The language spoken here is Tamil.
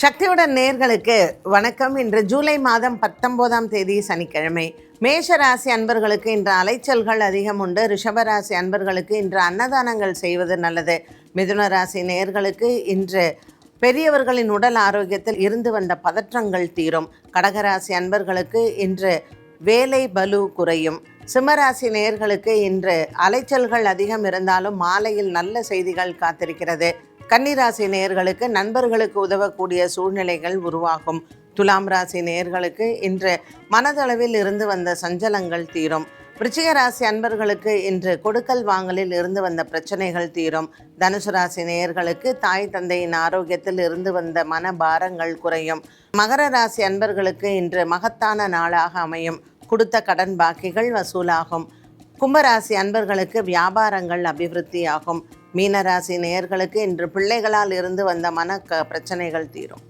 சக்தியுடன் நேர்களுக்கு வணக்கம். இன்று ஜூலை மாதம் 19ஆம் தேதி சனிக்கிழமை. மேஷ ராசி அன்பர்களுக்கு இன்று அலைச்சல்கள் அதிகம் உண்டு. ரிஷபராசி அன்பர்களுக்கு இன்று அன்னதானங்கள் செய்வது நல்லது. மிதுன ராசி நேர்களுக்கு இன்று பெரியவர்களின் உடல் ஆரோக்கியத்தில் இருந்து வந்த பதற்றங்கள் தீரும். கடகராசி அன்பர்களுக்கு இன்று வேலை பலு குறையும். சிம்மராசி நேயர்களுக்கு இன்று அலைச்சல்கள் அதிகம் இருந்தாலும் மாலையில் நல்ல செய்திகள் காத்திருக்கிறது. கன்னிராசி நேயர்களுக்கு நண்பர்களுக்கு உதவக்கூடிய சூழ்நிலைகள் உருவாகும். துலாம் ராசி நேயர்களுக்கு இன்று மனதளவில் இருந்து வந்த சஞ்சலங்கள் தீரும். விருச்சிக ராசி அன்பர்களுக்கு இன்று கொடுக்கல் வாங்கலில் இருந்து வந்த பிரச்சனைகள் தீரும். தனுசு ராசி நேயர்களுக்கு தாய் தந்தையின் ஆரோக்கியத்தில் இருந்து வந்த மனபாரங்கள் குறையும். மகர ராசி அன்பர்களுக்கு இன்று மகத்தான நாளாக அமையும். கொடுத்த கடன் பாக்கிகள் வசூலாகும். கும்பராசி அன்பர்களுக்கு வியாபாரங்கள் அபிவிருத்தியாகும். மீனராசி நேயர்களுக்கு இன்று பிள்ளைகளால் இருந்து வந்த பிரச்சனைகள் தீரும்.